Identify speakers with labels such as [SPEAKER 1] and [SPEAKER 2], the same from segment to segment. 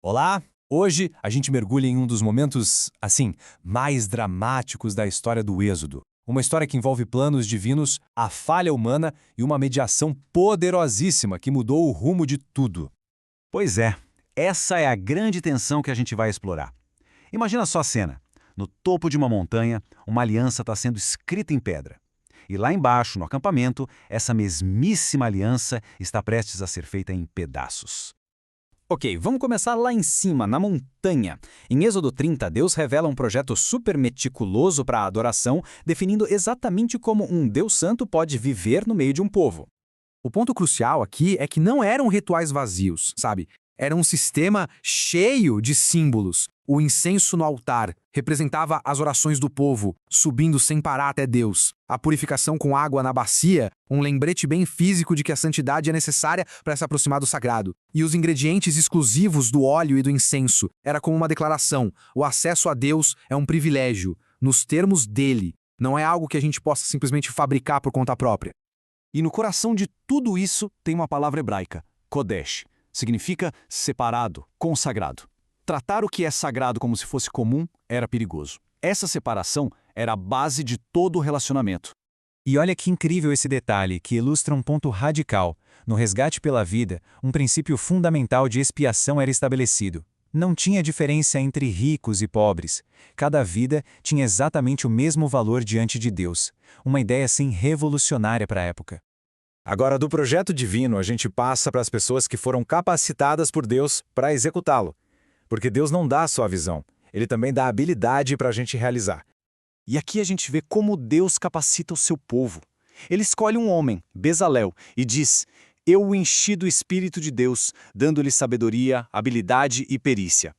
[SPEAKER 1] Olá! Hoje a gente mergulha em um dos momentos, assim, mais dramáticos da história do Êxodo. Uma história que envolve planos divinos, a falha humana e uma mediação poderosíssima que mudou o rumo de tudo.
[SPEAKER 2] Pois é, essa é a grande tensão que a gente vai explorar. Imagina só a cena. No topo de uma montanha, uma aliança está sendo escrita em pedra. E lá embaixo, no acampamento, essa mesmíssima aliança está prestes a ser feita em pedaços.
[SPEAKER 3] Ok, vamos começar lá em cima, na montanha. Em Êxodo 30, Deus revela um projeto super meticuloso para a adoração, definindo exatamente como um Deus Santo pode viver no meio de um povo.
[SPEAKER 4] O ponto crucial aqui é que não eram rituais vazios, sabe? Era um sistema cheio de símbolos. O incenso no altar representava as orações do povo, subindo sem parar até Deus. A purificação com água na bacia, um lembrete bem físico de que a santidade é necessária para se aproximar do sagrado. E os ingredientes exclusivos do óleo e do incenso era como uma declaração: o acesso a Deus é um privilégio, nos termos dele. Não é algo que a gente possa simplesmente fabricar por conta própria.
[SPEAKER 2] E no coração de tudo isso tem uma palavra hebraica, Kodesh. Significa separado, consagrado. Tratar o que é sagrado como se fosse comum era perigoso. Essa separação era a base de todo o relacionamento.
[SPEAKER 1] E olha que incrível esse detalhe, que ilustra um ponto radical. No resgate pela vida, um princípio fundamental de expiação era estabelecido. Não tinha diferença entre ricos e pobres. Cada vida tinha exatamente o mesmo valor diante de Deus. Uma ideia assim revolucionária para a época.
[SPEAKER 5] Agora, do projeto divino, a gente passa para as pessoas que foram capacitadas por Deus para executá-lo. Porque Deus não dá só a visão, Ele também dá a habilidade para a gente realizar.
[SPEAKER 2] E aqui a gente vê como Deus capacita o seu povo. Ele escolhe um homem, Bezalel, e diz: eu o enchi do Espírito de Deus, dando-lhe sabedoria, habilidade e perícia.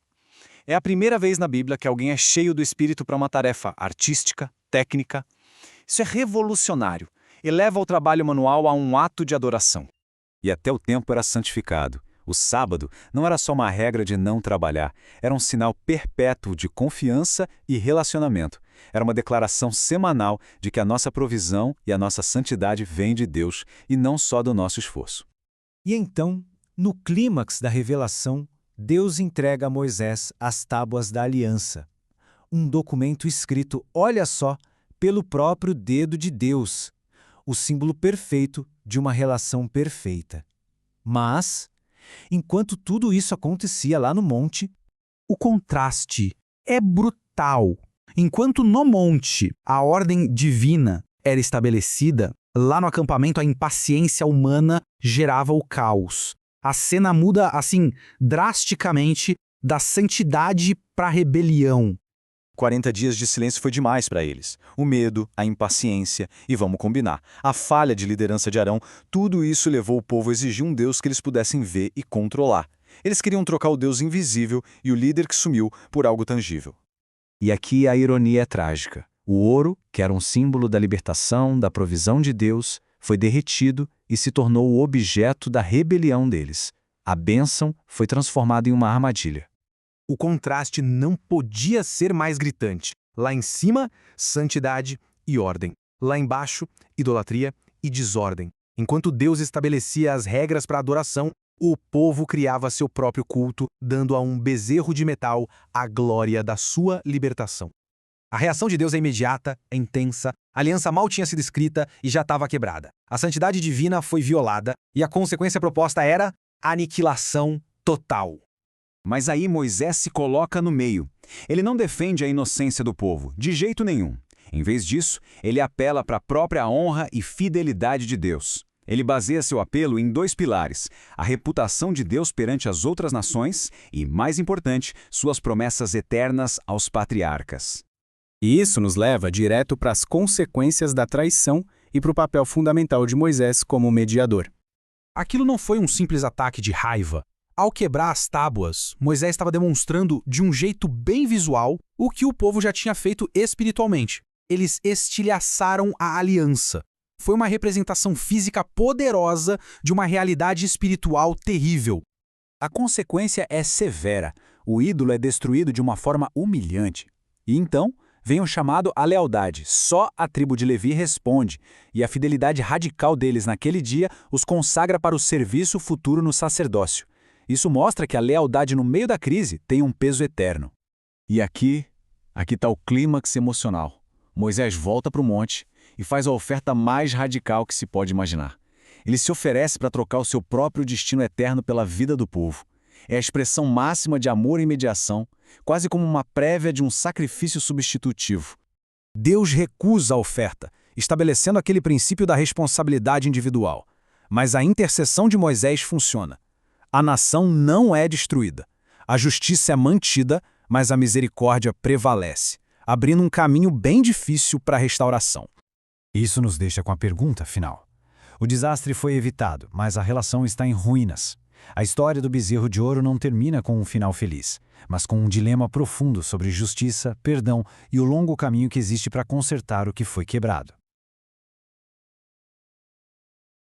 [SPEAKER 2] É a primeira vez na Bíblia que alguém é cheio do Espírito para uma tarefa artística, técnica. Isso é revolucionário. Eleva o trabalho manual a um ato de adoração.
[SPEAKER 6] E até o tempo era santificado. O sábado não era só uma regra de não trabalhar, era um sinal perpétuo de confiança e relacionamento. Era uma declaração semanal de que a nossa provisão e a nossa santidade vêm de Deus e não só do nosso esforço.
[SPEAKER 7] E então, no clímax da revelação, Deus entrega a Moisés as tábuas da aliança. Um documento escrito, olha só, pelo próprio dedo de Deus. O símbolo perfeito de uma relação perfeita. Mas, enquanto tudo isso acontecia lá no monte,
[SPEAKER 4] o contraste é brutal. Enquanto no monte a ordem divina era estabelecida, lá no acampamento a impaciência humana gerava o caos. A cena muda, assim, drasticamente da santidade para a rebelião.
[SPEAKER 6] 40 dias de silêncio foi demais para eles. O medo, a impaciência e, vamos combinar, a falha de liderança de Arão, tudo isso levou o povo a exigir um Deus que eles pudessem ver e controlar. Eles queriam trocar o Deus invisível e o líder que sumiu por algo tangível. E aqui a ironia é trágica. O ouro, que era um símbolo da libertação, da provisão de Deus, foi derretido e se tornou o objeto da rebelião deles. A bênção foi transformada em uma armadilha.
[SPEAKER 4] O contraste não podia ser mais gritante. Lá em cima, santidade e ordem. Lá embaixo, idolatria e desordem. Enquanto Deus estabelecia as regras para a adoração, o povo criava seu próprio culto, dando a um bezerro de metal a glória da sua libertação. A reação de Deus é imediata, é intensa, a aliança mal tinha sido escrita e já estava quebrada. A santidade divina foi violada e a consequência proposta era aniquilação total.
[SPEAKER 2] Mas aí Moisés se coloca no meio. Ele não defende a inocência do povo, de jeito nenhum. Em vez disso, ele apela para a própria honra e fidelidade de Deus. Ele baseia seu apelo em 2 pilares: a reputação de Deus perante as outras nações e, mais importante, suas promessas eternas aos patriarcas.
[SPEAKER 3] E isso nos leva direto para as consequências da traição e para o papel fundamental de Moisés como mediador.
[SPEAKER 4] Aquilo não foi um simples ataque de raiva. Ao quebrar as tábuas, Moisés estava demonstrando de um jeito bem visual o que o povo já tinha feito espiritualmente. Eles estilhaçaram a aliança. Foi uma representação física poderosa de uma realidade espiritual terrível.
[SPEAKER 6] A consequência é severa. O ídolo é destruído de uma forma humilhante. E então vem o chamado à lealdade. Só a tribo de Levi responde, e a fidelidade radical deles naquele dia os consagra para o serviço futuro no sacerdócio.
[SPEAKER 1] Isso mostra que a lealdade no meio da crise tem um peso eterno.
[SPEAKER 6] E aqui está o clímax emocional. Moisés volta para o monte e faz a oferta mais radical que se pode imaginar. Ele se oferece para trocar o seu próprio destino eterno pela vida do povo. É a expressão máxima de amor e mediação, quase como uma prévia de um sacrifício substitutivo.
[SPEAKER 1] Deus recusa a oferta, estabelecendo aquele princípio da responsabilidade individual. Mas a intercessão de Moisés funciona. A nação não é destruída. A justiça é mantida, mas a misericórdia prevalece, abrindo um caminho bem difícil para a restauração.
[SPEAKER 7] Isso nos deixa com a pergunta final. O desastre foi evitado, mas a relação está em ruínas. A história do bezerro de ouro não termina com um final feliz, mas com um dilema profundo sobre justiça, perdão e o longo caminho que existe para consertar o que foi quebrado.